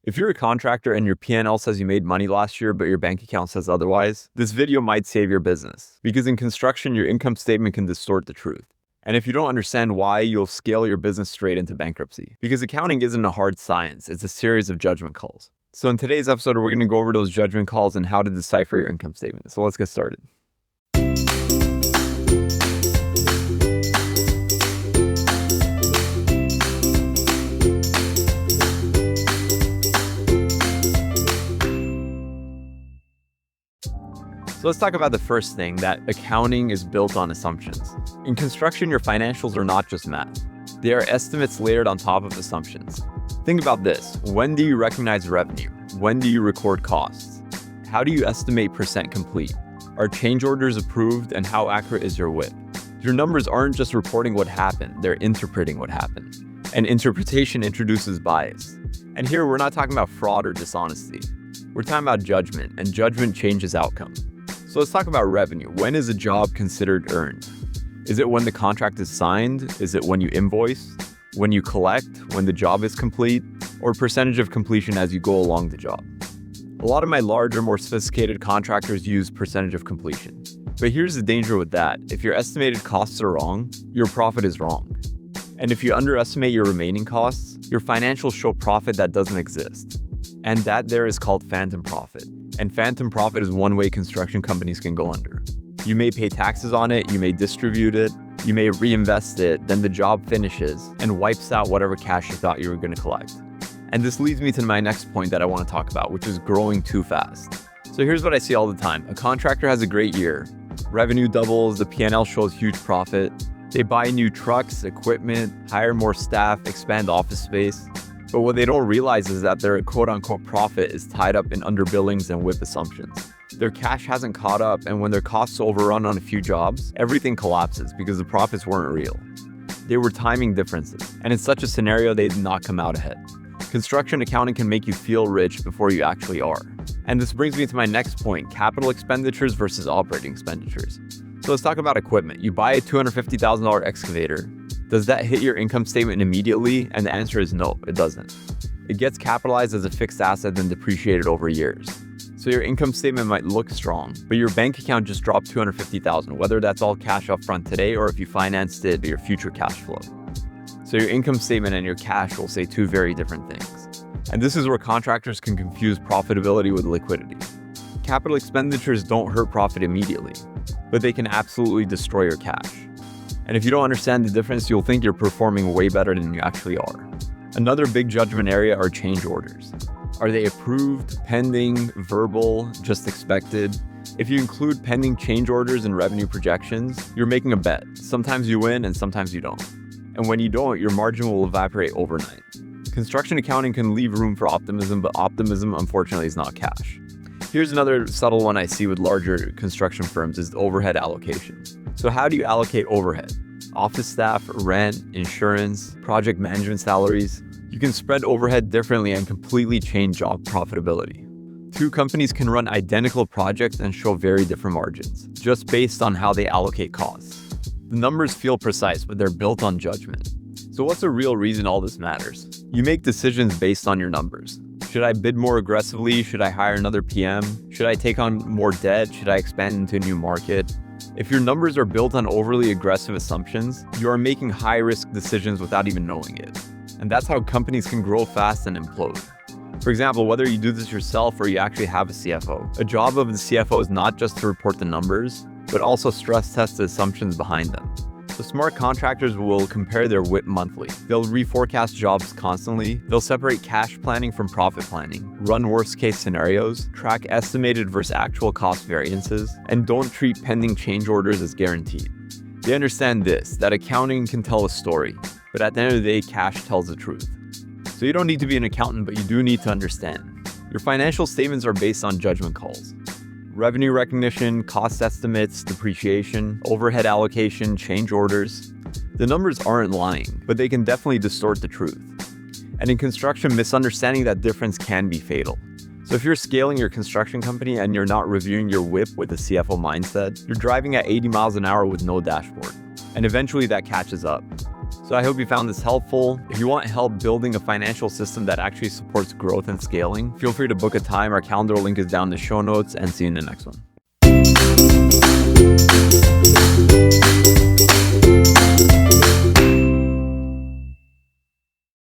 If you're a contractor and your P&L says you made money last year, but your bank account says otherwise, this video might save your business. Because in construction, your income statement can distort the truth. And if you don't understand why, you'll scale your business straight into bankruptcy. Because accounting isn't a hard science, it's a series of judgment calls. So in today's episode, we're going to go over those judgment calls and how to decipher your income statement. So let's get started. So let's talk about the first thing, that accounting is built on assumptions. In construction, your financials are not just math. They are estimates layered on top of assumptions. Think about this. When do you recognize revenue? When do you record costs? How do you estimate percent complete? Are change orders approved, and how accurate is your WIP? Your numbers aren't just reporting what happened, they're interpreting what happened. And interpretation introduces bias. And here we're not talking about fraud or dishonesty. We're talking about judgment, and judgment changes outcome. So let's talk about revenue. When is a job considered earned? Is it when the contract is signed? Is it when you invoice? When you collect? When the job is complete? Or percentage of completion as you go along the job? A lot of my larger, more sophisticated contractors use percentage of completion. But here's the danger with that. If your estimated costs are wrong, your profit is wrong. And if you underestimate your remaining costs, your financials show profit that doesn't exist. And that there is called phantom profit. And phantom profit is one way construction companies can go under. You may pay taxes on it, you may distribute it, you may reinvest it, then the job finishes and wipes out whatever cash you thought you were going to collect. And this leads me to my next point that I want to talk about, which is growing too fast. So here's what I see all the time. A contractor has a great year. Revenue doubles, the P&L shows huge profit. They buy new trucks, equipment, hire more staff, expand office space. But what they don't realize is that their quote-unquote profit is tied up in underbillings and WIP assumptions. Their cash hasn't caught up, and when their costs overrun on a few jobs, everything collapses because the profits weren't real. They were timing differences, and in such a scenario, they did not come out ahead. Construction accounting can make you feel rich before you actually are. And this brings me to my next point, capital expenditures versus operating expenditures. So let's talk about equipment. You buy a $250,000 excavator. Does that hit your income statement immediately? And the answer is no, it doesn't. It gets capitalized as a fixed asset and depreciated over years. So your income statement might look strong, but your bank account just dropped $250,000, whether that's all cash up front today or if you financed it or your future cash flow. So your income statement and your cash will say two very different things. And this is where contractors can confuse profitability with liquidity. Capital expenditures don't hurt profit immediately, but they can absolutely destroy your cash. And if you don't understand the difference, you'll think you're performing way better than you actually are. Another big judgment area are change orders. Are they approved, pending, verbal, just expected? If you include pending change orders in revenue projections, you're making a bet. Sometimes you win and sometimes you don't. And when you don't, your margin will evaporate overnight. Construction accounting can leave room for optimism, but optimism, unfortunately, is not cash. Here's another subtle one I see with larger construction firms is overhead allocation. So how do you allocate overhead? Office staff, rent, insurance, project management salaries. You can spread overhead differently and completely change job profitability. Two companies can run identical projects and show very different margins, just based on how they allocate costs. The numbers feel precise, but they're built on judgment. So what's the real reason all this matters? You make decisions based on your numbers. Should I bid more aggressively? Should I hire another PM? Should I take on more debt? Should I expand into a new market? If your numbers are built on overly aggressive assumptions, you are making high-risk decisions without even knowing it. And that's how companies can grow fast and implode. For example, whether you do this yourself or you actually have a CFO, a job of the CFO is not just to report the numbers, but also stress test the assumptions behind them. So smart contractors will compare their WIP monthly. They'll reforecast jobs constantly. They'll separate cash planning from profit planning, run worst case scenarios, track estimated versus actual cost variances, and don't treat pending change orders as guaranteed. They understand this, that accounting can tell a story, but at the end of the day, cash tells the truth. So you don't need to be an accountant, but you do need to understand. Your financial statements are based on judgment calls. Revenue recognition, cost estimates, depreciation, overhead allocation, change orders. The numbers aren't lying, but they can definitely distort the truth. And in construction, misunderstanding that difference can be fatal. So if you're scaling your construction company and you're not reviewing your WIP with a CFO mindset, you're driving at 80 miles an hour with no dashboard. And eventually that catches up. So I hope you found this helpful. If you want help building a financial system that actually supports growth and scaling, feel free to book a time. Our calendar link is down in the show notes, and see you in the next one.